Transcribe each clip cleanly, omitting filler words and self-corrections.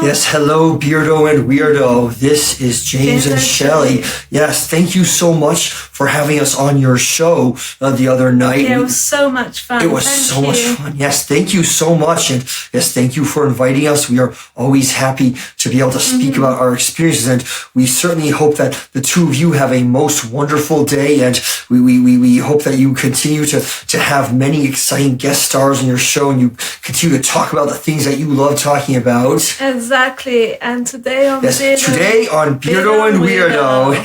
Yes, hello, Beardo and Weirdo. This is James and Shelley. Yes, thank you so much for having us on your show the other night. Yeah, it was so much fun. It was so much fun. Yes, thank you so much. And yes, thank you for inviting us. We are always happy to be able to speak about our experiences. And we certainly hope that the two of you have a most wonderful day. And we hope that you continue to have many exciting guest stars on your show and you continue to talk about the things that you love talking about. Exactly. And today on Beardo and Weirdo.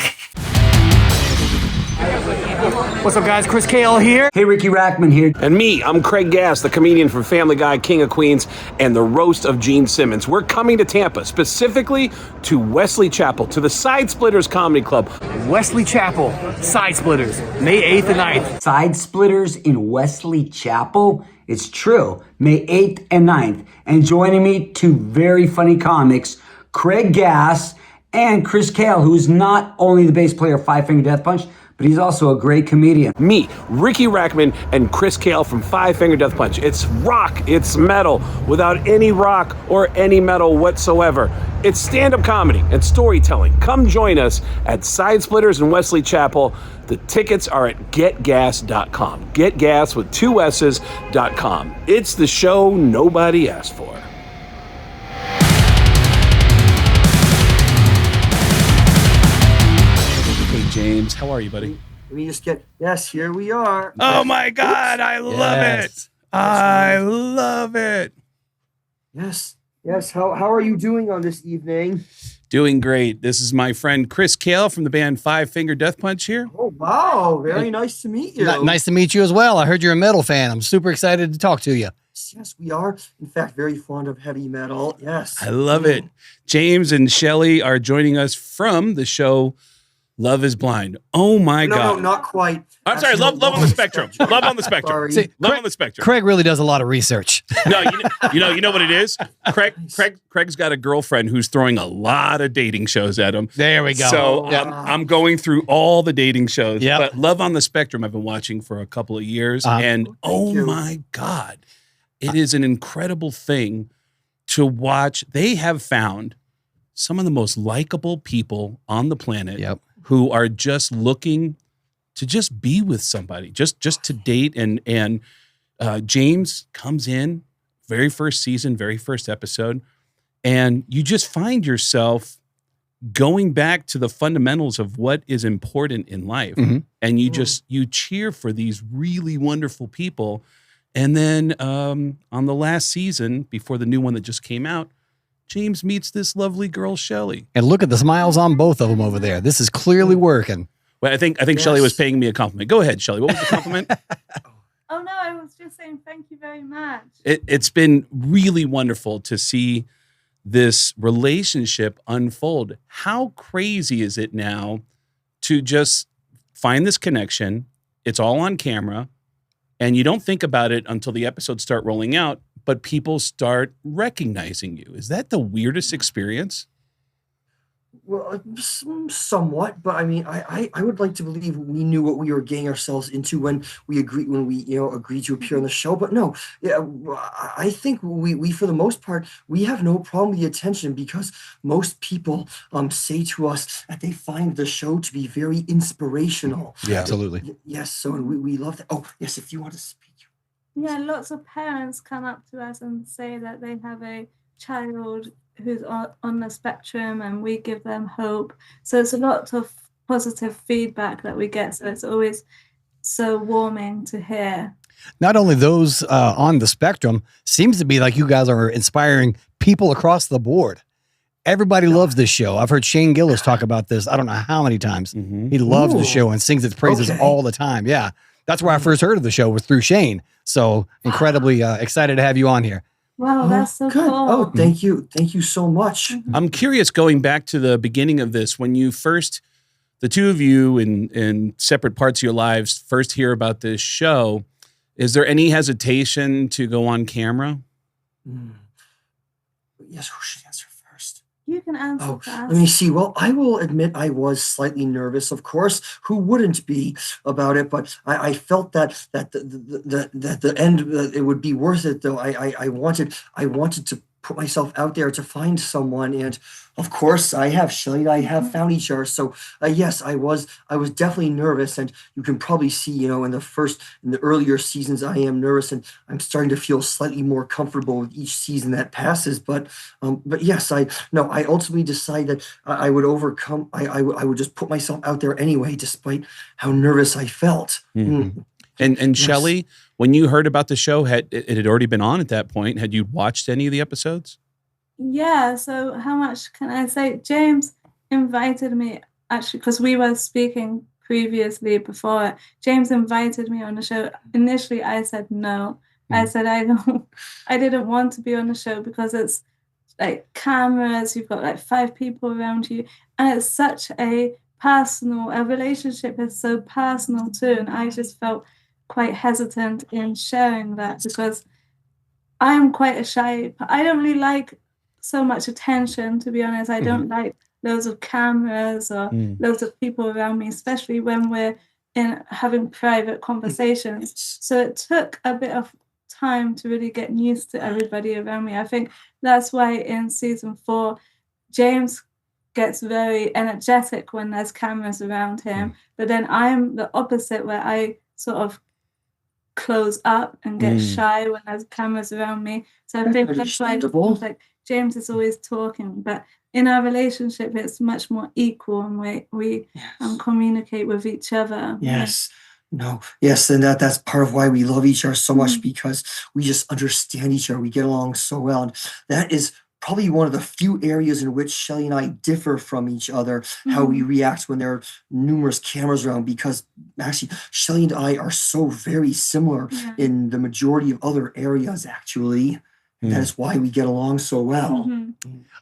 What's up, guys? Chris Kale here. Hey, Ricky Rackman here. And me, I'm Craig Gass, the comedian from Family Guy, King of Queens, and the roast of Gene Simmons. We're coming to Tampa, specifically to Wesley Chapel, to the Side Splitters Comedy Club. Wesley Chapel, Side Splitters, May 8th and 9th. Side Splitters in Wesley Chapel? It's true. May 8th and 9th. And joining me, two very funny comics, Craig Gass and Chris Kale, who's not only the bass player of Five Finger Death Punch, but he's also a great comedian. Me, Ricky Rackman, and Chris Kale from Five Finger Death Punch. It's rock, it's metal, without any rock or any metal whatsoever. It's stand-up comedy and storytelling. Come join us at Side Splitters in Wesley Chapel. The tickets are at getgas.com. Getgas with 2 S's.com. It's the show nobody asked for. James, how are you, buddy? Let me just yes, here we are. Oh my God, I love it. I love it. Yes. How are you doing on this evening? Doing great. This is my friend Chris Kale from the band Five Finger Death Punch here. Oh, wow. Very nice to meet you. Nice to meet you as well. I heard you're a metal fan. I'm super excited to talk to you. Yes, we are. In fact, very fond of heavy metal. Yes. I love it. James and Shelley are joining us from the show Love is Blind. Oh my God. No, not quite. I'm sorry. Love on the spectrum. Love on the spectrum. See, Love on the spectrum. Craig really does a lot of research. No, you know what it is? Craig's got a girlfriend who's throwing a lot of dating shows at him. There we go. So I'm going through all the dating shows. Yep. But Love on the Spectrum I've been watching for a couple of years. And my God, it is an incredible thing to watch. They have found some of the most likable people on the planet. Yep. Who are just looking to just be with somebody, just to date. And James comes in, very first season, very first episode, and you just find yourself going back to the fundamentals of what is important in life. Mm-hmm. And you cheer for these really wonderful people. And then on the last season, before the new one that just came out, James meets this lovely girl, Shelley. And look at the smiles on both of them over there. This is clearly working. Well, I think yes. Shelley was paying me a compliment. Go ahead, Shelley. What was the compliment? Oh, no, I was just saying thank you very much. It's been really wonderful to see this relationship unfold. How crazy is it now to just find this connection? It's all on camera, and you don't think about it until the episodes start rolling out. But people start recognizing you. Is that the weirdest experience? Well, somewhat, but I mean, I would like to believe we knew what we were getting ourselves into when we agreed to appear on the show. But no, I think we for the most part we have no problem with the attention because most people say to us that they find the show to be very inspirational. Yeah, absolutely. Yes, so we love that. Oh, yes, if you want to speak. Yeah, lots of parents come up to us and say that they have a child who's on the spectrum and we give them hope. So it's a lot of positive feedback that we get. So it's always so warming to hear. Not only those on the spectrum, seems to be like you guys are inspiring people across the board. Everybody loves this show. I've heard Shane Gillis talk about this. I don't know how many times. Mm-hmm. He loves the show and sings its praises all the time. Yeah. That's where I first heard of the show was through Shane. So incredibly excited to have you on here. Wow, that's so good. Cool. Oh, thank you. Thank you so much. Mm-hmm. I'm curious, going back to the beginning of this, when you first, the two of you in separate parts of your lives, first hear about this show, is there any hesitation to go on camera? Yes, who should answer first? You can answer first. Let me see. Well, I will admit I was slightly nervous, of course. Who wouldn't be about it? But I felt that the end it would be worth it, though. I wanted to put myself out there to find someone. And of course, Shelley and I have found each other. So yes, I was definitely nervous, and you can probably see, in the earlier seasons, I am nervous, and I'm starting to feel slightly more comfortable with each season that passes. But yes, I ultimately decided that I would overcome. I would just put myself out there anyway, despite how nervous I felt. And Yes. Shelley, when you heard about the show, it had already been on at that point. Had you watched any of the episodes? Yeah, so how much can I say? James invited me, actually, because we were speaking previously before. James invited me on the show. Initially, I said no. I said I didn't want to be on the show because it's like cameras, you've got like 5 people around you, and it's such a relationship is so personal too. And I just felt quite hesitant in sharing that because I'm quite I don't really like so much attention, to be honest. I don't like loads of cameras or loads of people around me, especially when we're having private conversations. So it took a bit of time to really get used to everybody around me. I think that's why in season 4, James gets very energetic when there's cameras around him, but then I'm the opposite, where I sort of close up and get shy when there's cameras around me. So I think that's why like James is always talking, but in our relationship it's much more equal, and we communicate with each other. Yes. No. Yes, and that's part of why we love each other so much, because we just understand each other. We get along so well. And that is probably one of the few areas in which Shelley and I differ from each other, how we react when there are numerous cameras around, because actually Shelley and I are so very similar in the majority of other areas, actually. That is why we get along so well.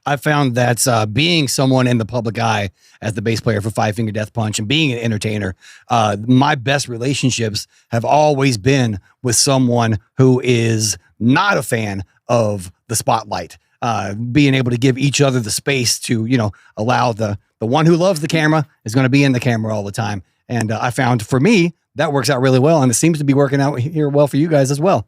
I found that being someone in the public eye as the bass player for Five Finger Death Punch and being an entertainer, my best relationships have always been with someone who is not a fan of the spotlight. Being able to give each other the space to, allow the one who loves the camera is going to be in the camera all the time. And I found for me, that works out really well. And it seems to be working out here well for you guys as well.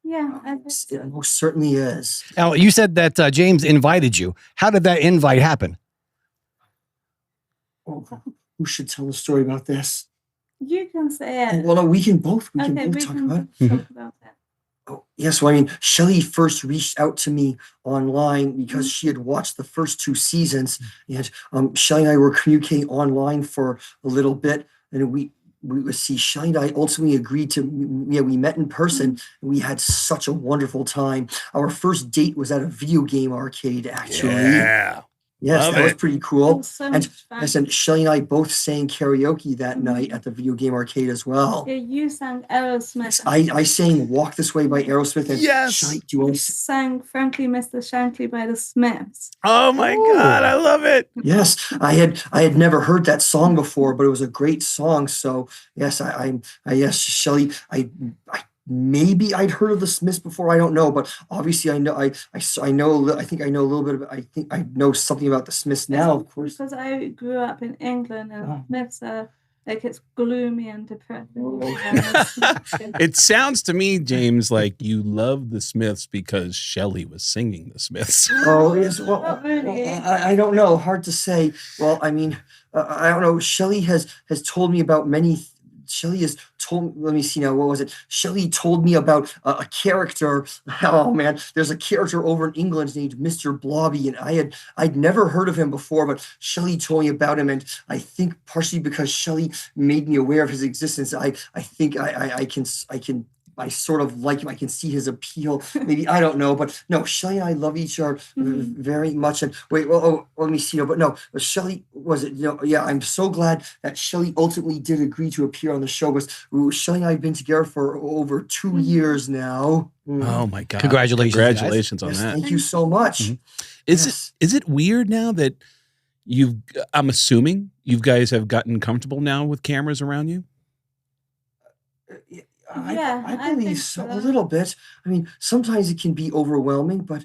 Yeah, It most certainly is. Now, you said that James invited you. How did that invite happen? Oh, who should tell the story about this? you can say it. Well, no, we can both. We Okay, can both we talk can about it. talk about it. Oh, yes. Well, I mean, Shelley first reached out to me online because she had watched the first 2 seasons, and Shelley and I were communicating online for a little bit, and we would see Shelley and I ultimately agreed to. We met in person, and we had such a wonderful time. Our first date was at a video game arcade, actually. Yeah. Yes, Love that was it. pretty It cool. was so And much fun. yes, and Shelley and I both sang karaoke that night at the video game arcade as well. Yeah, you sang Aerosmith. I sang "Walk This Way" by Aerosmith, and Yes. Shelley, do you want to sang Frankly Mr. Shankly by the Smiths. Oh my God, I love it. Yes, I had never heard that song before, but it was a great song. So yes, yes, Shelley, maybe I'd heard of the Smiths before. I don't know, but obviously I know I know I think I know a little bit about. I think I know something about the Smiths now, of course. Because I grew up in England, and Smiths are like, it's gloomy and depressing. It sounds to me, James, like you love the Smiths because Shelley was singing the Smiths. Oh yes, well, Not really. I don't know. Hard to say. Well, I mean, I don't know. Shelley has told me about many. Shelley has told. Let me see now. What was it? Shelley told me about a character. Oh man, there's a character over in England named Mr. Blobby, and I'd never heard of him before, but Shelley told me about him, and I think partially because Shelley made me aware of his existence, I think I can. I sort of like him. I can see his appeal. Maybe I don't know, but no, Shelley and I love each other very much. And wait, let me see. No, but no, Shelley was it? Yeah, I'm so glad that Shelley ultimately did agree to appear on the show. Because Shelley and I have been together for over 2 years now. Oh my God! Congratulations, guys. Congratulations on Yes, that. thank you so much. Is it weird now that I'm assuming you guys have gotten comfortable now with cameras around you? I I believe think so, so. a little bit. I mean, sometimes it can be overwhelming, but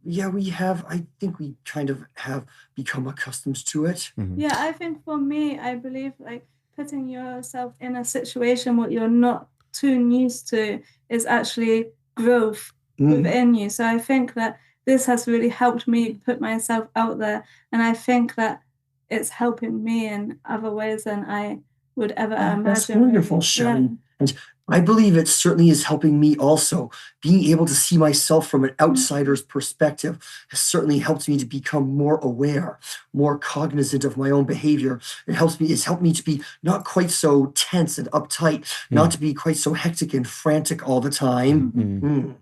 yeah, I think we kind of have become accustomed to it. Yeah, I think for me, I believe like putting yourself in a situation what you're not too used to is actually growth within you. So I think that this has really helped me put myself out there, and I think that it's helping me in other ways than I would ever imagine. That's wonderful, Shelley. Yeah. And I believe it certainly is helping me also. Being able to see myself from an outsider's perspective has certainly helped me to become more aware, more cognizant of my own behavior. It's helped me to be not quite so tense and uptight, not to be quite so hectic and frantic all the time.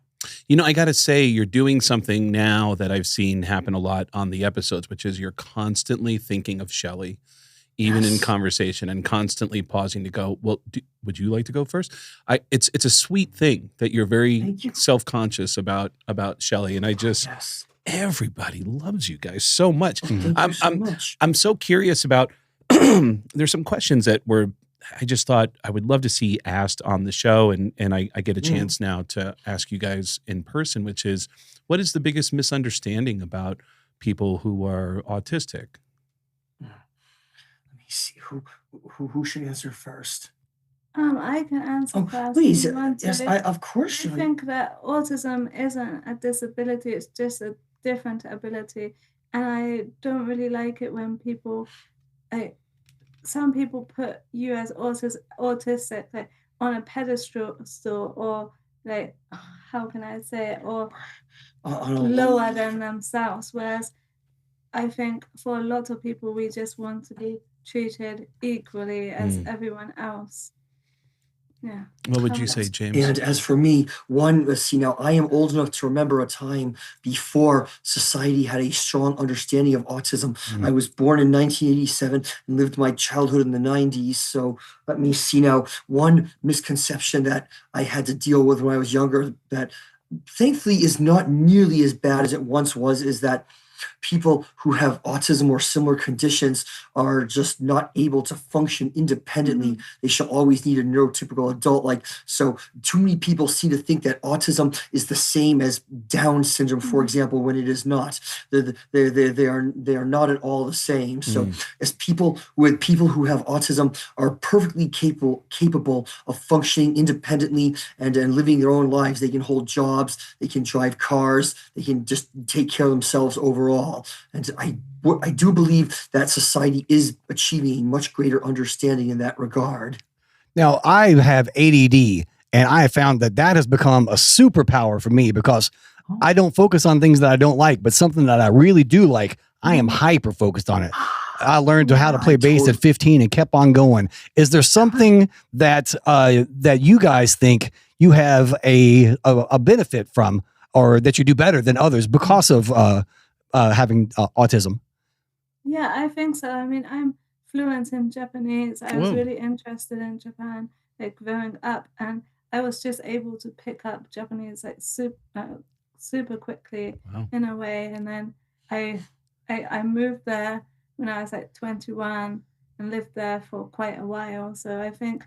You know, I got to say, you're doing something now that I've seen happen a lot on the episodes, which is you're constantly thinking of Shelley, even in conversation, and constantly pausing to go, well, would you like to go first? It's a sweet thing that you're very self-conscious about Shelley. And I just, everybody loves you guys so much. I'm so curious about, there's some questions that I just thought I would love to see asked on the show, and I get a chance now to ask you guys in person, which is, what is the biggest misunderstanding about people who are autistic? Let me see, who should answer first? I can answer first. Please, yes, of course. I think that autism isn't a disability; it's just a different ability, and I don't really like it when people, some people put you as autistic like on a pedestal, or like, how can I say it, or lower than themselves. Whereas I think for a lot of people, we just want to be treated equally as everyone else. Yeah. What would you say, James? And as for me, now I am old enough to remember a time before society had a strong understanding of autism. I was born in 1987 and lived my childhood in the 90s. So let me see now. One misconception that I had to deal with when I was younger that thankfully is not nearly as bad as it once was is that people who have autism or similar conditions are just not able to function independently. They shall always need a neurotypical adult. So too many people seem to think that autism is the same as Down syndrome, for example, when it is not. They are not at all the same. So as people who have autism are perfectly capable of functioning independently and living their own lives. They can hold jobs, they can drive cars, they can just take care of themselves overall. And I do believe that society is achieving a much greater understanding in that regard. Now, I have ADD, and I have found that has become a superpower for me because I don't focus on things that I don't like, but something that I really do like, I am hyper focused on it. I learned how to play bass at 15 and kept on going. Is there something that you guys think you have a benefit from, or that you do better than others because of having autism? Yeah, I think so. I mean, I'm fluent in Japanese. I was really interested in Japan, like growing up, and I was just able to pick up Japanese like super quickly in a way. And then I moved there when I was like 21 and lived there for quite a while. So I think,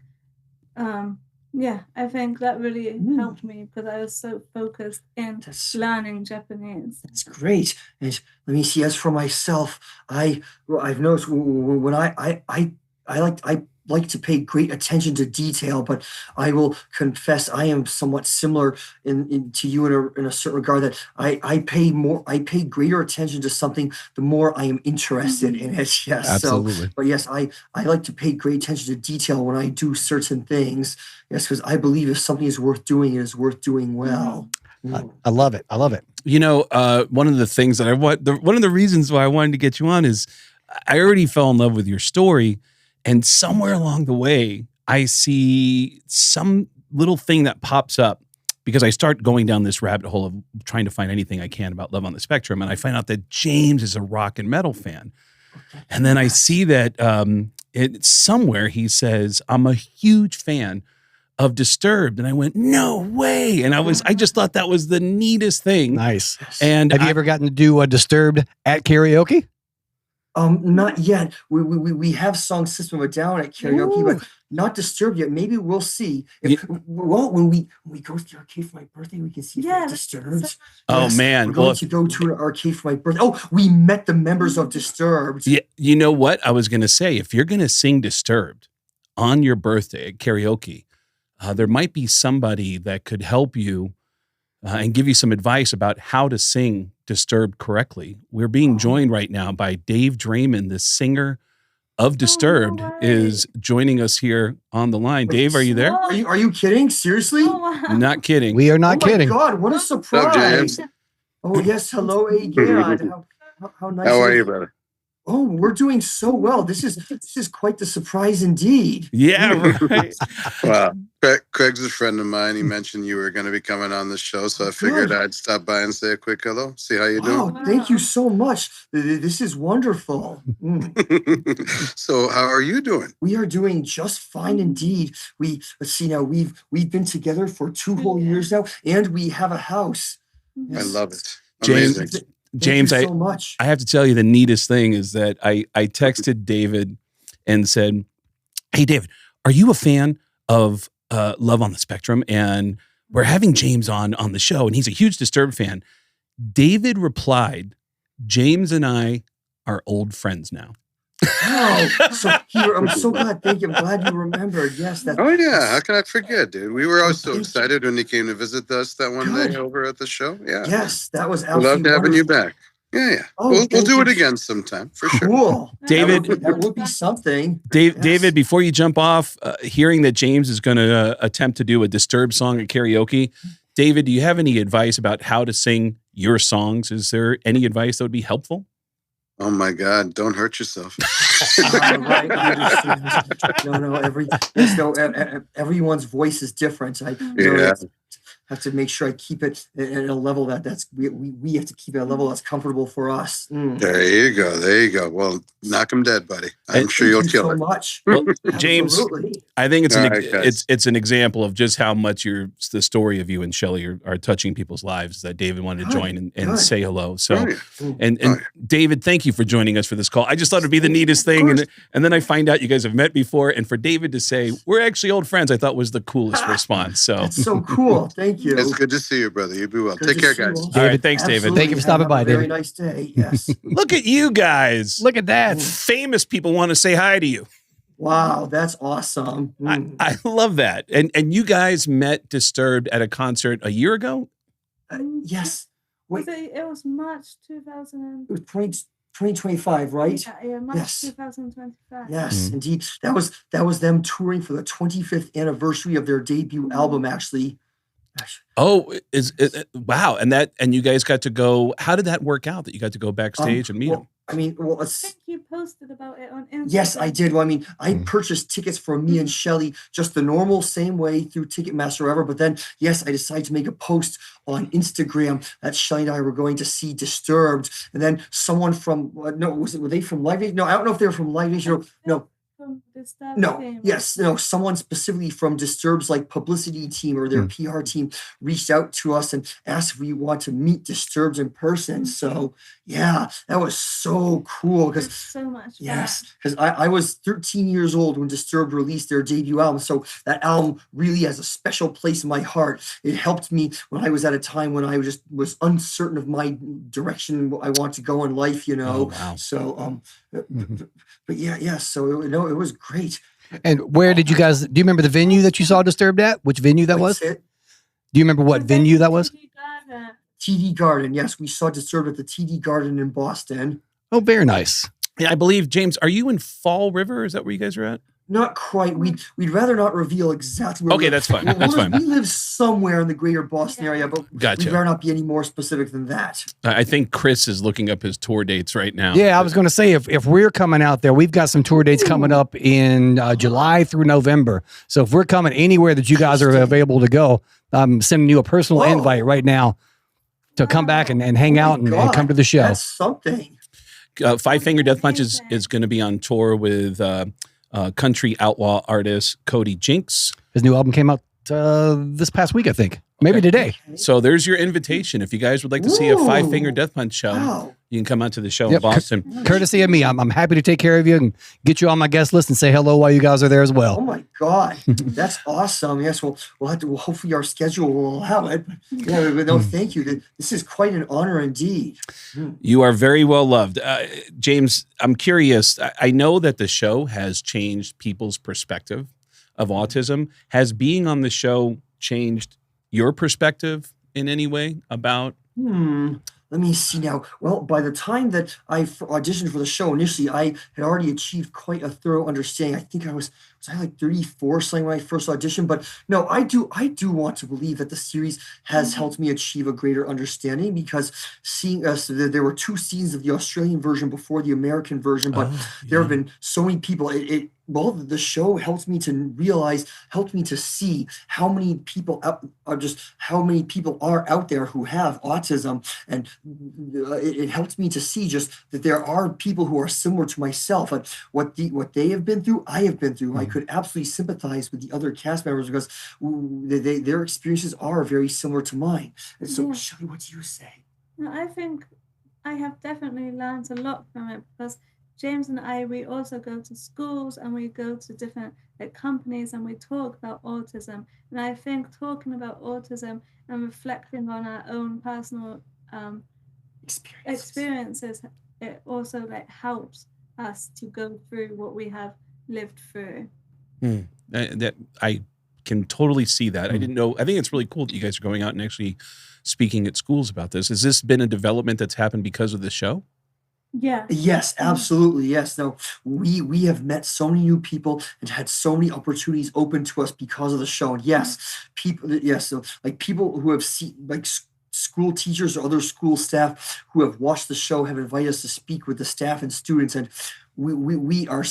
I think that really helped me because I was so focused in learning Japanese. That's great. And let me see. As for myself, I've noticed when I like to pay great attention to detail, but I will confess I am somewhat similar to you in a certain regard that I pay greater attention to something the more I am interested in it. Yes. Absolutely. But yes, I like to pay great attention to detail when I do certain things. Yes, because I believe if something is worth doing, it is worth doing well. I love it. I love it. You know, one of the things that one of the reasons why I wanted to get you on is I already fell in love with your story. And somewhere along the way, I see some little thing that pops up because I start going down this rabbit hole of trying to find anything I can about Love on the Spectrum. And I find out that James is a rock and metal fan. And then I see that somewhere he says, I'm a huge fan of Disturbed. And I went, no way. And I just thought that was the neatest thing. Nice. And have you ever gotten to do a Disturbed at karaoke? Not yet. We have sung System of a Down at karaoke, but not Disturbed yet. Maybe we'll see. When we go to the arcade for my birthday, we can see if it's Disturbed. Oh man, we're going to go to an arcade for my birthday. Oh, we met the members of Disturbed. Yeah, you know what I was going to say? If you're going to sing Disturbed on your birthday at karaoke, there might be somebody that could help you and give you some advice about how to sing Disturbed correctly. We're being joined right now by Dave Draiman, the singer of Disturbed, way. is joining us here on the line. Dave, are you there? Are you kidding? Seriously? Oh, wow. Not kidding. We are not Oh my kidding. God, what a surprise. Oh, yes. Hello again. How nice. How of are you. you, brother? Oh, we're doing so well. This is quite the surprise indeed. Yeah, right. Wow. Craig's a friend of mine. He mentioned you were going to be coming on the show, so I figured I'd stop by and say a quick hello, see how you Oh, doing. thank you so much. This is wonderful. So how are you doing? We are doing just fine indeed. Let's see now. We've been together for 2 whole years now, and we have a house. I love it. James, Amazing. James, Thank you so much. I have to tell you the neatest thing is that I texted David and said, "Hey, David, are you a fan of Love on the Spectrum?" And we're having James on the show, and he's a huge Disturbed fan. David replied, "James and I are old friends now." Oh, so here, I'm so glad. Thank you. I'm glad you remembered. Yes, that. Oh, yeah. How can I forget, dude? We were all so Thank you. excited when you came to visit us that one Good. day over at the show. Yeah. Yes, that was We absolutely loved having you wonderful. back. Yeah. Oh, We'll thank do you. it again sometime for sure. Cool. David- that would be something. Dave, Yes. David, before you jump off, hearing that James is going to attempt to do a Disturbed song at karaoke, David, do you have any advice about how to sing your songs? Is there any advice that would be helpful? Oh, my God. Don't hurt yourself. Right. I understand. No. Everyone's voice is different. Yeah. Have to make sure I keep it at a level we have to keep it at a level that's comfortable for us. There you go. There you go. Well, knock him dead, buddy. I'm sure you'll Thank you kill so it. much. Well, James, Absolutely. I think it's All right, guys. it's an example of just how much the story of you and Shelley are touching people's lives. That David wanted to Good, join and good. say hello. So, Oh, yeah. and Oh, yeah. David, thank you for joining us for this call. I just thought it'd be the neatest thing, and then I find out you guys have met before, and for David to say we're actually old friends, I thought was the coolest response. So, That's so cool. Thank you. It's good to see you, brother. You be well. Good Take to care, see you guys. all. all right, thanks, David. Absolutely. Thank you for stopping Have by, a very David. nice day. Yes. Look at you guys. Look at that. Famous people want to say hi to you. Wow, that's awesome. I love that. And you guys met Disturbed at a concert a year ago? Yes. Wait, It was March 2000. it was 2025, right? Yeah, March Yes. 2025. Yes, indeed. That was them touring for the 25th anniversary of their debut album, actually. Oh, wow. And you guys got to go. How did that work out that you got to go backstage and meet well, him? I mean, well, I it's, think you posted about it on Instagram. yes, I did. Well, I mean, I purchased tickets for me and Shelley just the normal same way through Ticketmaster or whatever. But then, yes, I decided to make a post on Instagram that Shelley and I were going to see Disturbed. And then someone from, were they from Live Nation? No, I don't know if they were from Live Nation. No, From Disturbed No, team. yes, no, someone specifically from Disturbed's like publicity team or their PR team reached out to us and asked if we want to meet Disturbed in person. So yeah, that was so cool It's because so much yes, because I was 13 years old when Disturbed released their debut album. So that album really has a special place in my heart. It helped me when I was at a time when I was uncertain of my direction I want to go in life, you know. Oh, wow. So but yeah, so it was great. And where did you guys, do you remember the venue that you saw Disturbed at? Which venue that was? That's it. Do you remember what venue that was? TD Garden. Yes, we saw Disturbed at the TD Garden in Boston. Oh, very nice. Yeah, I believe, James, are you in Fall River? Is that where you guys are at? Not quite. We'd rather not reveal exactly where Okay, that's fine. That's fine. We live somewhere in the greater Boston area, but Gotcha. we'd rather not be any more specific than that. I think Chris is looking up his tour dates right now. Yeah, I was going to say, if we're coming out there, we've got some tour dates coming up in July through November. So if we're coming anywhere that you guys are available to go, I'm sending you a personal Whoa. invite right now to come back and hang out and come to the show. That's something. Five Finger Death Punch is going to be on tour with country outlaw artist Cody Jinks. His new album came out this past week, I think. Maybe today. So there's your invitation. If you guys would like to see a Five Finger Ooh. Death Punch show, Wow. you can come out to the show in Yep. Boston. Courtesy of me. I'm happy to take care of you and get you on my guest list and say hello while you guys are there as Oh well. my God, that's awesome. Yes, we'll have to. Well, hopefully our schedule will allow it. Yeah, but no, thank you. This is quite an honor indeed. You are very well loved. James, I'm curious. I know that the show has changed people's perspective of autism. Has being on the show changed your perspective in any way about? let me see now. Well, by the time that I auditioned for the show initially, I had already achieved quite a thorough understanding. I think was I like 34 something when I first auditioned. But no, I do want to believe that the series has helped me achieve a greater understanding, because seeing us, there were 2 seasons of the Australian version before the American version, but there have been so many people. Well, the show helped me to see how many people how many people are out there who have autism, and it helped me to see just that there are people who are similar to myself, and what they have been through, I have been through. I could absolutely sympathize with the other cast members, because their experiences are very similar to mine. And so, Shelley, what do you say? No, I think I have definitely learned a lot from it, because James and I, we also go to schools and we go to different companies and we talk about autism. And I think talking about autism and reflecting on our own personal experiences, it also helps us to go through what we have lived through. That I can totally see that. I didn't know. I think it's really cool that you guys are going out and actually speaking at schools about this. Has this been a development that's happened because of the show? Yeah. Yes, absolutely. Yes. No, we have met so many new people and had so many opportunities open to us because of the show. And yes, people. Yes, so people who have seen school teachers or other school staff who have watched the show have invited us to speak with the staff and students, and we are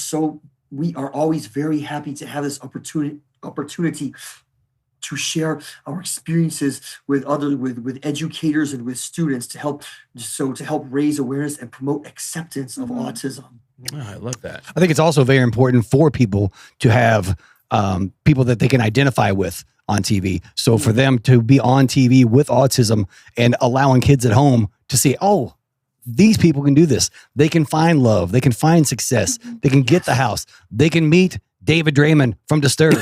always very happy to have this opportunity to share our experiences with educators and with students to help raise awareness and promote acceptance of autism. Oh, I love that. I think it's also very important for people to have people that they can identify with on TV. So for them to be on TV with autism and allowing kids at home to see, oh, these people can do this. They can find love. They can find success. They can get the house. They can meet David Draiman from Disturbed.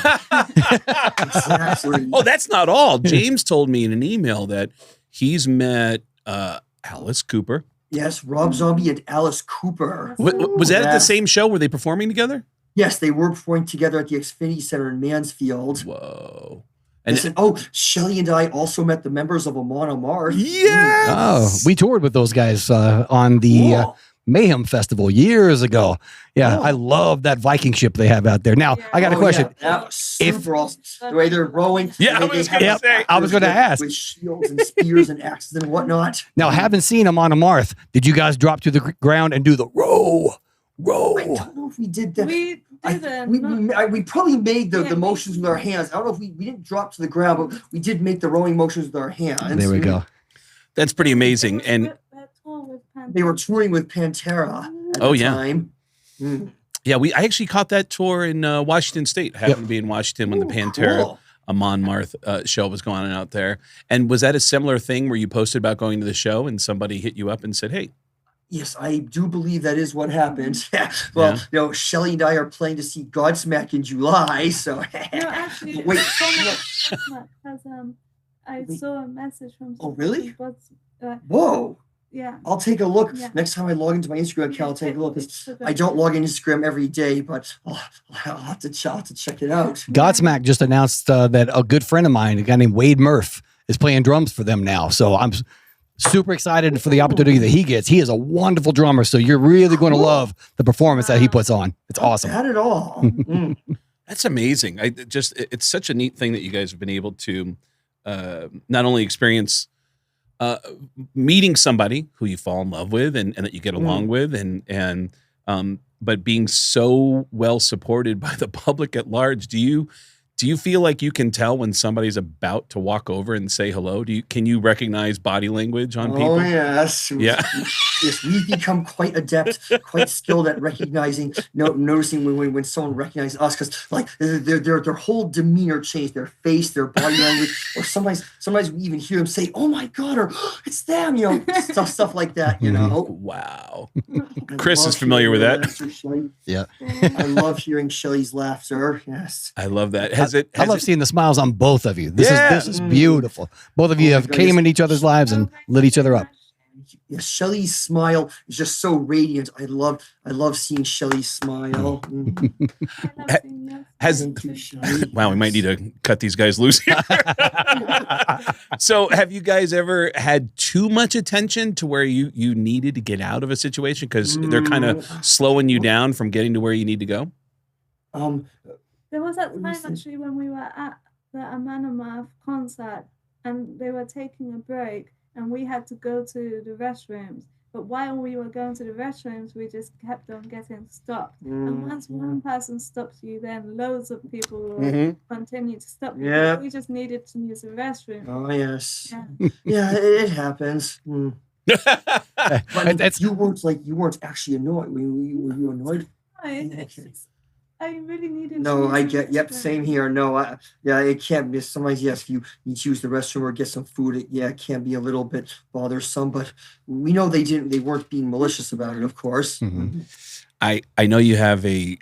Exactly. Oh, that's not all. James told me in an email that he's met Alice Cooper. Yes, Rob Zombie and Alice Cooper. Was that at the same show? Were they performing together? Yes, they were performing together at the Xfinity Center in Mansfield. Whoa. And Shelley and I also met the members of Amon Amarth. Yes. Oh, we toured with those guys on the Mayhem Festival years ago. Yeah, I love that Viking ship they have out there. Now, I got a question. Yeah, super awesome. The way they're rowing. Yeah, I was going to ask. With shields and spears and axes and whatnot. Now, having seen them on Amarth, did you guys drop to the ground and do the row? I don't know if we did that. We didn't. We probably made the motions with our hands. I don't know if we didn't drop to the ground, but we did make the rowing motions with our hands. There we go. That's pretty amazing. And they were touring with Pantera at the time. Yeah, I actually caught that tour in Washington State. I happened to be in Washington when the Pantera Amon Amarth show was going on out there. And was that a similar thing where you posted about going to the show and somebody hit you up and said, hey? Yes, I do believe that is what happened. Well, Shelley and I are planning to see Godsmack in July. So no, actually, wait. I saw a message from. Oh, really? Whoa. Yeah. I'll take a look. Yeah. Next time I log into my Instagram account, I'll take a look. I don't log in Instagram every day, but I'll have to check it out. Godsmack just announced that a good friend of mine, a guy named Wade Murph, is playing drums for them now. So I'm super excited for the opportunity that he gets. He is a wonderful drummer, so you're really going to love the performance that he puts on. It's awesome. Not at all. That's amazing. It's such a neat thing that you guys have been able to not only experience meeting somebody who you fall in love with and that you get along with, but being so well supported by the public at large. Do you feel like you can tell when somebody's about to walk over and say hello? Can you recognize body language on people? Oh, yes. Yeah. Yes, we've become quite adept, quite skilled at recognizing, noticing when someone recognizes us, because their whole demeanor changed, their face, their body language, or sometimes we even hear them say, "Oh my God," or "It's them," stuff like that. Wow. Chris is familiar with that. Yeah. I love hearing Shelley's laughter. Yes. I love that. I love seeing the smiles on both of you. This is beautiful. Both of you have came into each other's lives and lit each other up. Yeah, Shelley's smile is just so radiant. I love seeing Shelley smile. I love seeing yours. Has Thank you, Shelley. wow, we might need to cut these guys loose here. So, have you guys ever had too much attention to where you needed to get out of a situation because they're kind of slowing you down from getting to where you need to go? There was that time actually when we were at the Amarth concert and they were taking a break and we had to go to the restrooms. But while we were going to the restrooms, we just kept on getting stopped. And once one person stops you, then loads of people will continue to stop you. Yeah. We just needed to use the restroom. Oh yes. Yeah. Yeah, it happens. But you weren't actually annoyed. Were you annoyed? I really needed No, to I use the get. Yep, restroom. same here. No, it can't be. Sometimes, yes, if you need to use the restroom or get some food, it can be a little bit bothersome. But we know they weren't being malicious about it, of course. I know you have a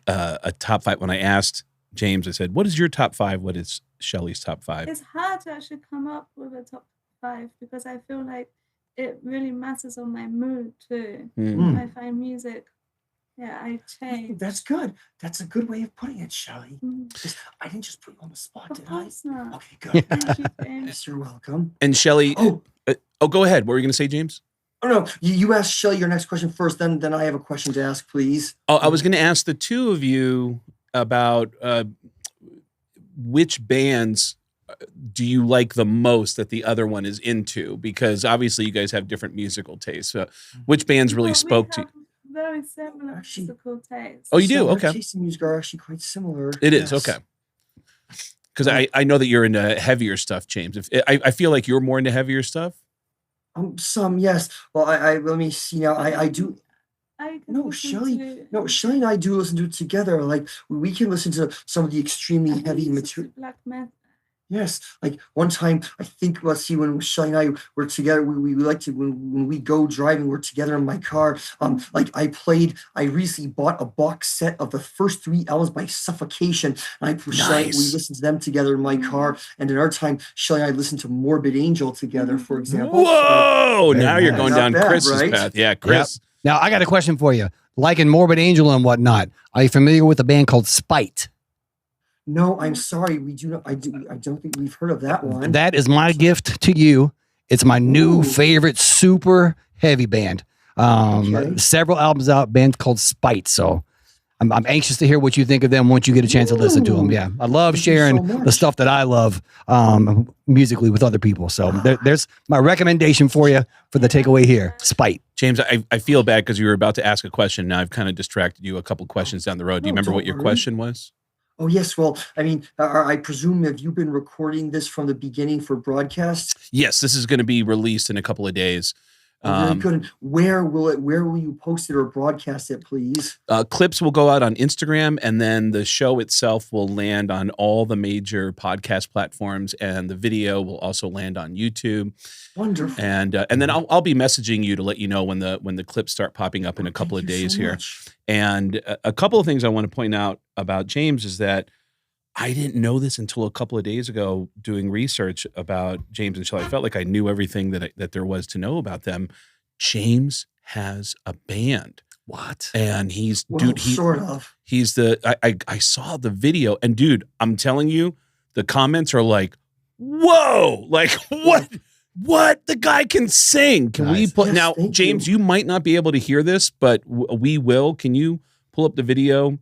top 5. When I asked James, I said, "What is your top 5? What is Shelley's top 5?" It's hard to actually come up with a top 5 because I feel like it really matters on my mood too. I find music, I change. That's good. That's a good way of putting it, Shelley. Mm. I didn't just put you on the spot, Of did I? course not. Okay, good. Thank you, James. Yes, you're welcome. And Shelley, Oh, go ahead. What were you going to say, James? oh no, you ask Shelley your next question first. Then I have a question to ask, please. Oh, I was going to ask the two of you about which bands do you like the most that the other one is into? Because obviously you guys have different musical tastes. Which bands really Well, spoke to you? Very similar Actually- musical tastes. Oh, you do? So our Okay. tastes in music are actually quite similar. It is, Yes. okay. Because I know that you're into heavier stuff, James. I feel like you're more into heavier stuff. Some, yes. Well, I let me see now. I do. I can No, listen Shelley. to- No, Shelley and I do listen to it together. Like we can listen to some of the extremely I heavy listen to material. black metal. Yes, like one time, I think, let's see, when Shelley and I were together, we like to, when we go driving, we're together in my car. Like I recently bought a box set of the first 3 albums by Suffocation. And Shelley, we Nice. listened to them together in my car. And in our time, Shelley and I listened to Morbid Angel together, for example. Whoa! Now you're nice. going Not down bad, Chris's right? path. Yeah, Chris. Now, I got a question for you. Like in Morbid Angel and whatnot, are you familiar with a band called Spite? No, I'm sorry, we do not. I don't think we've heard of that one. That is my gift to you. It's my new Ooh. favorite super heavy band. Okay. Several albums out, band called Spite. So I'm anxious to hear what you think of them once you get a chance to listen to them. Ooh. Yeah, I love Thank you sharing so the much. stuff that I love musically with other people. So there's my recommendation for you for the takeaway here. Spite. James, I feel bad because you were about to ask a question. Now I've kind of distracted you a couple questions down the road. Do you No, remember what don't your worry. question was? Oh, yes. Well, I mean, I presume, have you been recording this from the beginning for broadcast? Yes, this is going to be released in a couple of days. Oh, very good. Where will you post it or broadcast it, please? Clips will go out on Instagram, and then the show itself will land on all the major podcast platforms, and the video will also land on YouTube. Wonderful. And then I'll be messaging you to let you know when the clips start popping up in a couple of Thank you days so here. much. And a couple of things I want to point out about James is that I didn't know this until a couple of days ago doing research about James and Shelley. I felt like I knew everything that there was to know about them. James has a band. What? And he's Well, sort of. he's I saw the video, and dude, I'm telling you, the comments are like, whoa, like what the guy can sing. Can we Nice. put Yes, now, thank James, you. you might not be able to hear this, but we will. Can you pull up the video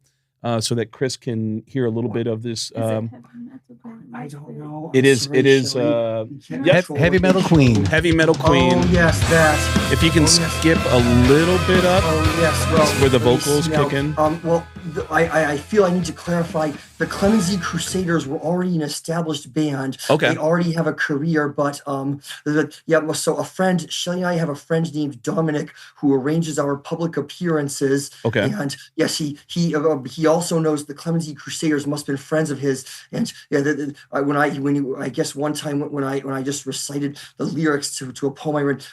so that Chris can hear a little bit of this? Is it heavy metal band? I don't know. It I'm is- sorry, it is, Shelley. You can't yep. control Heavy it. Metal Queen. Heavy Metal Queen. Oh, yes, that. If you can Oh, yes. skip a little bit up. Oh, yes. Well, where the let me vocals see now. kick in. Well, I feel I need to clarify. The Clemency Crusaders were already an established band. Okay. They already have a career, but so a friend, Shelley and I have a friend named Dominic who arranges our public appearances. Okay. And yes, he also knows the Clemency Crusaders must have been friends of his. And yeah, I guess one time when I just recited the lyrics to a poem I read,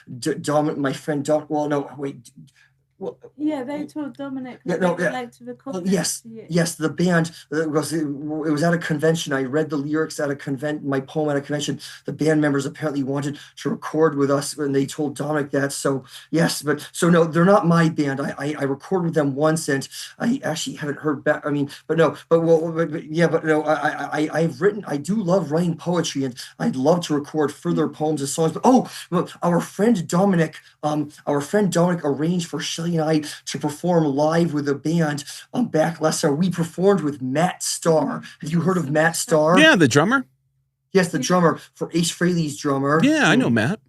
my friend Well, Yeah, they told Dominic Yeah, that no, they would yeah. like to record Oh, it yes, to you. yes, the band it was at a convention. I read the lyrics at a my poem at a convention. The band members apparently wanted to record with us, and they told Dominic that. So yes, but so no, they're not my band. I recorded with them once, and I actually haven't heard back. I mean, but no, but well, yeah, but no, I've written. I do love writing poetry, and I'd love to record further poems and songs. But oh, well, our friend Dominic arranged for Shelley and I to perform live with a band back last summer. We performed with Matt Starr. Have you heard of Matt Starr? Yeah, the drummer. Yes, the drummer for Ace Frehley's drummer. Yeah, I know Matt.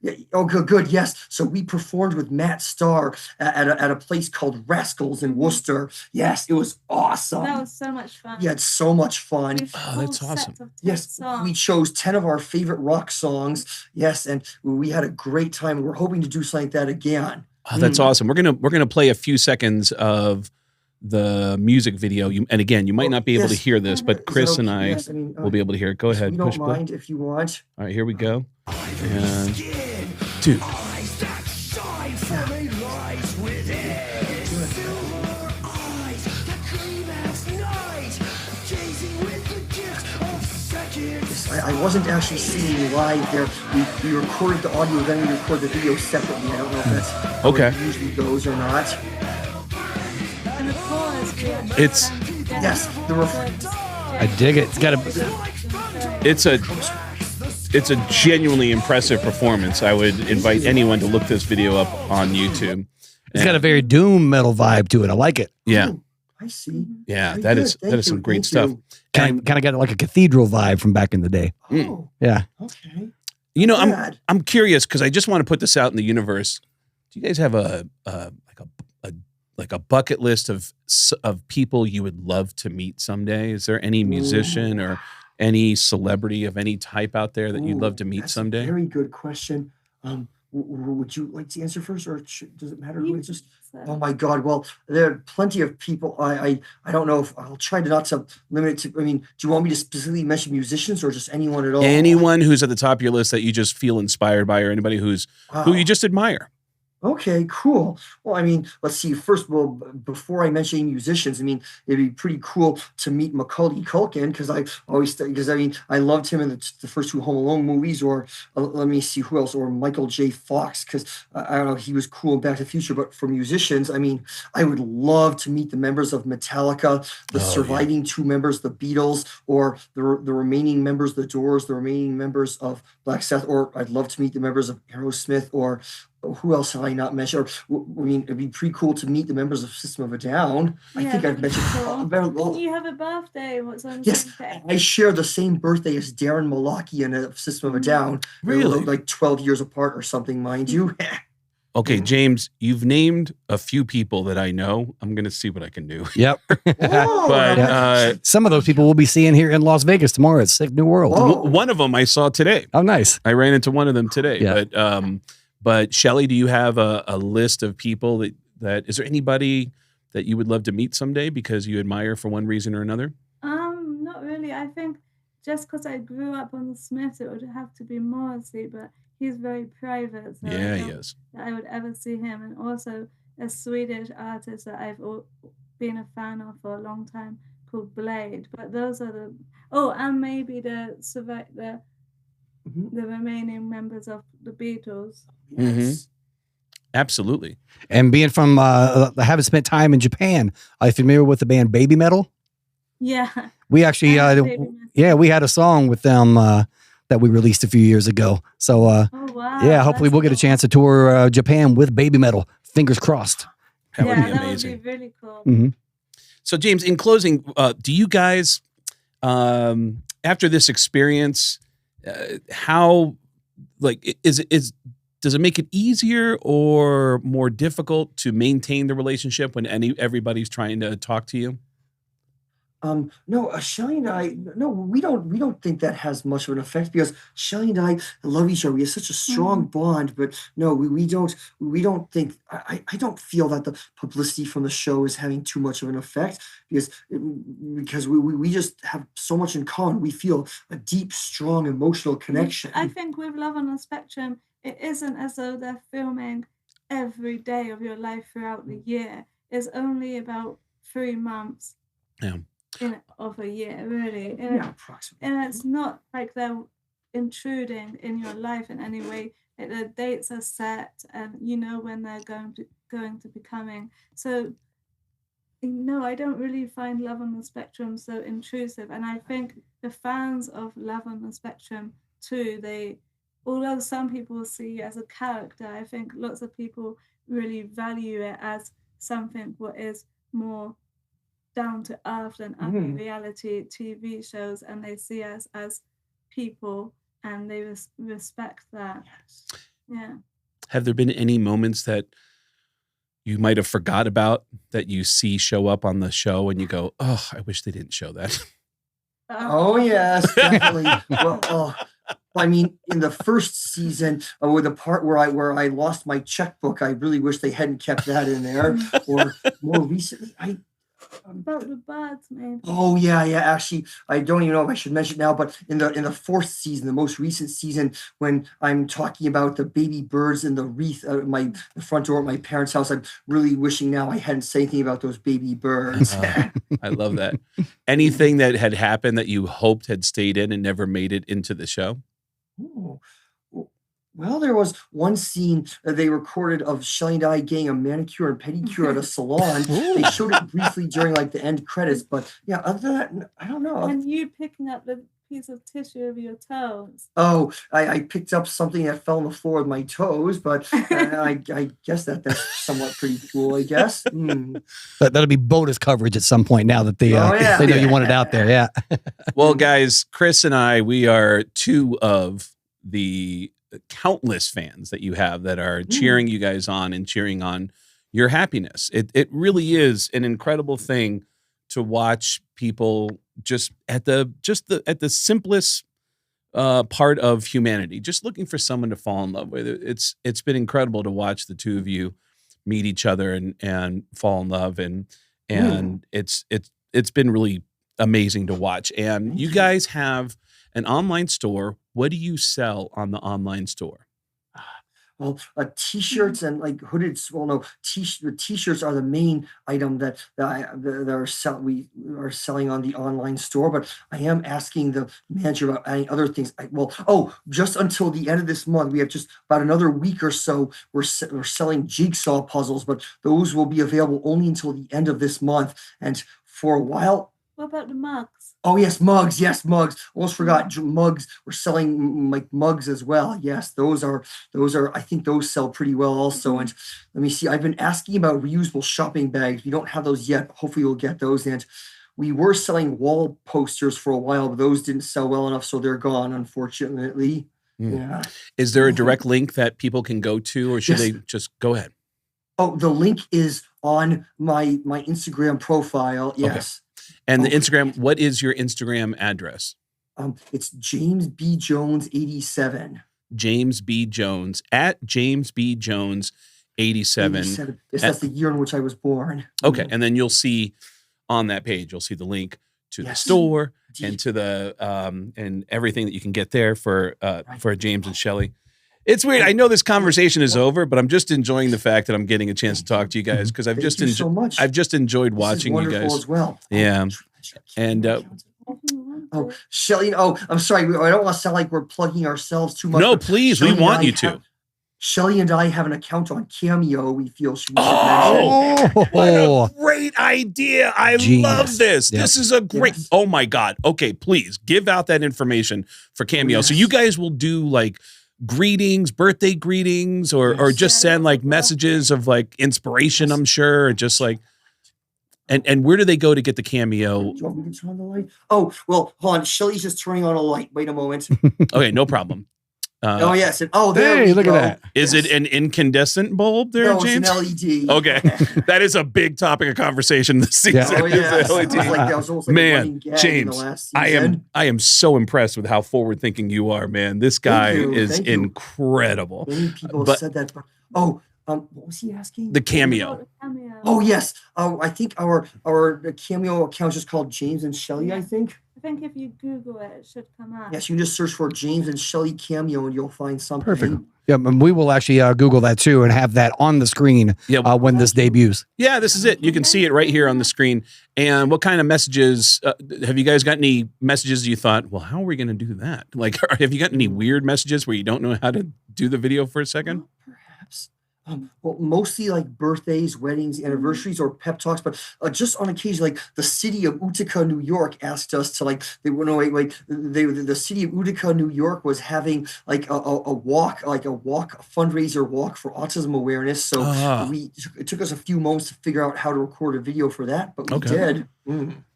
Yeah. Oh, good. Yes. So we performed with Matt Starr at a place called Rascals in Worcester. Yes, it was awesome. That was so much fun. We had so much fun. Oh, that's awesome. Yes, we chose 10 of our favorite rock songs. Yes, and we had a great time. We're hoping to do something like that again. Oh, that's awesome. We're gonna play a few seconds of the music video. And again, you might not be able to hear this, but Chris and I will be able to hear it. Go ahead. We don't mind if you want. All right, here we go. And two. I wasn't actually singing live there. We recorded the audio, then we recorded the video separately. I don't know if that's how it usually goes or not. And the chorus, It's yes, the I dig it. it's a genuinely impressive performance. I would invite anyone to look this video up on YouTube. It's got a very doom metal vibe to it. I like it. Yeah. Oh, I see. Yeah, Very that good. is Thank you. some great Thank stuff. you. Kind of got like a cathedral vibe from back in the day. Oh, Yeah. okay. You know, Glad. I'm curious because I just want to put this out in the universe. Do you guys have a bucket list of people you would love to meet someday? Is there any musician or any celebrity of any type out there that you'd love to meet That's someday? a very good question. Would you like to answer first, or does it matter who answers? Oh my God! Well, there are plenty of people. I don't know if I'll try not to limit it to. I mean, do you want me to specifically mention musicians or just anyone at all? Anyone who's at the top of your list that you just feel inspired by, or anybody who you just admire. Okay, cool. Well, I mean, let's see. First of all, before I mention any musicians, I mean, it'd be pretty cool to meet Macaulay Culkin because I loved him in the first two Home Alone movies. Or let me see who else. Or Michael J. Fox because I don't know, he was cool in Back to the Future. But for musicians, I mean, I would love to meet the members of Metallica, the surviving two members, the Beatles, or the remaining members, the Doors, the remaining members of Black Sabbath. Or I'd love to meet the members of Aerosmith or who else have I not mentioned? I mean, it'd be pretty cool to meet the members of System of a Down. I think I've mentioned. Cool. You have a birthday. What's on Yes, birthday? I share the same birthday as Darren Malakian of System of a Down. Really? Like 12 years apart or something, mind you. Okay, James, you've named a few people that I know. I'm going to see what I can do. Yep. But some of those people we'll be seeing here in Las Vegas tomorrow at Sick New World. One of them I saw today. Oh, nice. I ran into one of them today. Yeah. But Shelley, do you have a list of people that is there anybody that you would love to meet someday because you admire for one reason or another? Not really. I think just because I grew up on the Smiths, it would have to be Morrissey, but he's very private. So Yeah, he is. I would ever see him, and also a Swedish artist that I've been a fan of for a long time called Blade. But those are and maybe the remaining members of the Beatles. Mm-hmm. Absolutely. And being from having spent time in Japan, are you familiar with the band Baby Metal? Yeah. We actually, we had a song with them that we released a few years ago. So, wow, hopefully we'll get a chance to tour Japan with Baby Metal. Fingers crossed. That would be amazing. That would be really cool. Mm-hmm. So, James, in closing, do you guys, after this experience, does it make it easier or more difficult to maintain the relationship when everybody's trying to talk to you? No, Shelley and I, we don't think that has much of an effect because Shelley and I love each other. We have such a strong bond, but no, we don't think, I don't feel that the publicity from the show is having too much of an effect because we just have so much in common. We feel a deep, strong emotional connection. I think with Love on the Spectrum, it isn't as though they're filming every day of your life throughout the year. It's only about 3 months of a year, really. Yeah, approximately. And it's not like they're intruding in your life in any way. Like the dates are set, and you know when they're going to be coming. So no, I don't really find Love on the Spectrum so intrusive. And I think the fans of Love on the Spectrum too, although some people see it as a character, I think lots of people really value it as something what is more down to earth than other reality TV shows, and they see us as people, and they respect that. Yeah. Have there been any moments that you might have forgot about that you see show up on the show and you go, oh, I wish they didn't show that? Oh yes, definitely. Well, I mean, in the first season, with the part where I lost my checkbook, I really wish they hadn't kept that in there. Or more recently, about the birds, maybe. Oh yeah. Actually, I don't even know if I should mention it now, but in the fourth season, the most recent season, when I'm talking about the baby birds in the wreath at the front door at my parents' house, I'm really wishing now I hadn't said anything about those baby birds. I love that. Anything that had happened that you hoped had stayed in and never made it into the show? Oh. Well, there was one scene they recorded of Shelley and I getting a manicure and pedicure at a salon. They showed it briefly during like the end credits, but yeah, other than that, I don't know. And you picking up the piece of tissue over your toes. Oh, I picked up something that fell on the floor with my toes, but I guess that's somewhat pretty cool, I guess. That'll be bonus coverage at some point now that they know you want it out there. Yeah. Well, guys, Chris and I, we are two of the countless fans that you have that are cheering you guys on and cheering on your happiness. It really is an incredible thing to watch people just at the simplest part of humanity, just looking for someone to fall in love with. It's been incredible to watch the two of you meet each other and fall in love, and it's been really amazing to watch. And you guys have an online store. What do you sell on the online store? Well, t-shirts and like hooded. Well, no, t-shirts are the main item that we are selling on the online store. But I am asking the manager about adding other things. Just until the end of this month, we have just about another week or so. We're selling jigsaw puzzles, but those will be available only until the end of this month. And for a while. What about the mugs? Oh yes, mugs. Yes, mugs. Almost forgot mugs. We're selling like mugs as well. Yes, those are. I think those sell pretty well also. And let me see. I've been asking about reusable shopping bags. We don't have those yet. Hopefully, we'll get those. And we were selling wall posters for a while, but those didn't sell well enough, so they're gone, unfortunately. Yeah. Is there a direct link that people can go to, or should they just go ahead? Oh, the link is on my Instagram profile. Yes. Okay. And the Instagram, what is your Instagram address? It's James B. Jones 87. James B. Jones at James B. Jones 87. Yes, that's the year in which I was born. Okay, and then you'll see on that page, you'll see the link to the store and to the and everything that you can get there for James and Shelley. It's weird. I know this conversation is over, but I'm just enjoying the fact that I'm getting a chance to talk to you guys because I've just enjoyed watching you guys as well. Yeah, and Shelley. Oh, I'm sorry. I don't want to sound like we're plugging ourselves too much. No, please. We want you to. Shelley and I have an account on Cameo. We feel she should mention. What a great idea! I love this. Yep. This is a great. Yes. Oh my God. Okay, please give out that information for Cameo. So you guys will do like greetings, birthday greetings, or just send like messages of like inspiration, I'm sure, or just like, and where do they go to get the Cameo? Do you want me to turn on the light? Oh, well, hold on. Shelley's just turning on a light. Wait a moment. Okay, no problem. Oh, yes. There look at that. Is it an incandescent bulb there, James? It's an LED. Okay. That is a big topic of conversation this season. Oh, yeah. LED. Man, James, I am so impressed with how forward-thinking you are, man. This guy is incredible. Many people have said that. What was he asking? The Cameo. Oh, yes. I think our Cameo account is called James and Shelley, I think. think if you Google it, it should come up. Yes, you can just search for James and Shelley cameo and you'll find something. Perfect. Yeah, and we will actually Google that too and have that on the screen when this debuts. Yeah, this is it. You can see it right here on the screen. And what kind of messages have you guys got? Any messages you thought, well, how are we going to do that? Like, have you got any weird messages where you don't know how to do the video for a second? Perhaps. Well, mostly like birthdays, weddings, anniversaries, or pep talks, but just on occasion, like the city of Utica, New York, asked us to the city of Utica, New York, was having like a fundraiser walk for autism awareness. So it took us a few moments to figure out how to record a video for that, but we did.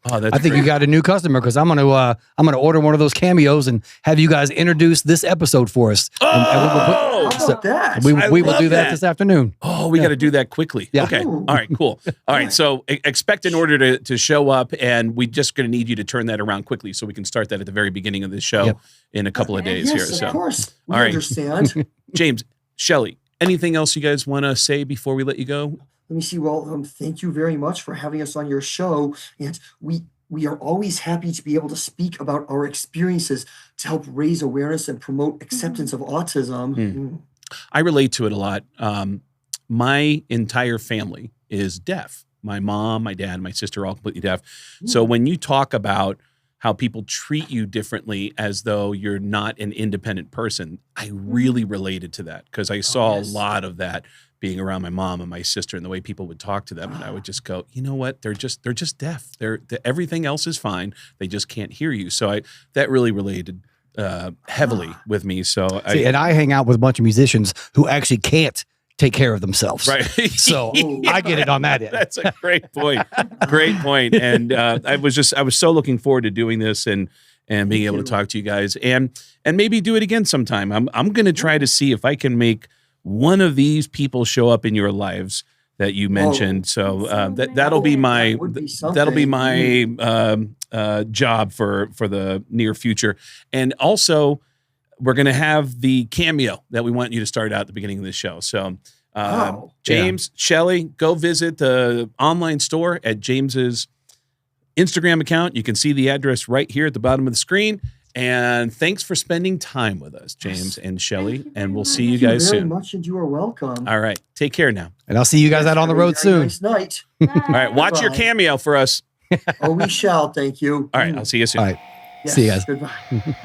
I think you got a new customer because I'm gonna order one of those cameos and have you guys introduce this episode for us. How about that? We will do that this afternoon. Oh, we got to do that quickly. Yeah. Okay. All right, cool. All right. So expect an order to show up, and we're just going to need you to turn that around quickly so we can start that at the very beginning of this show in a couple of days here. Yes, So, of course. We all right. understand. James, Shelley, anything else you guys want to say before we let you go? Let me see. Well, thank you very much for having us on your show. And we are always happy to be able to speak about our experiences to help raise awareness and promote acceptance of autism. I relate to it a lot. My entire family is deaf. My mom, my dad, my sister are all completely deaf. So when you talk about how people treat you differently as though you're not an independent person, I really related to that because I saw a lot of that being around my mom and my sister and the way people would talk to them. And I would just go, you know what? They're just deaf. Everything else is fine. They just can't hear you. So that really related heavily with me. So and I hang out with a bunch of musicians who actually can't take care of themselves. Right. So I get it on that end. That's a great point. Great point. And I was so looking forward to doing this and being able to talk to you guys and maybe do it again sometime. I'm going to try to see if I can make one of these people show up in your lives that you mentioned. So that'll be my job for the near future. And also, we're going to have the cameo that we want you to start out at the beginning of the show. So, James, Shelley, go visit the online store at James's Instagram account. You can see the address right here at the bottom of the screen. And thanks for spending time with us, James and Shelley. And we'll see you guys soon. Thank you very much, and you are welcome. All right. Take care now. And I'll see you guys out on the road soon. Nice night. All right. Watch your cameo for us. Oh, we shall. Thank you. All right. I'll see you soon. All right. Yes, See you guys. Goodbye.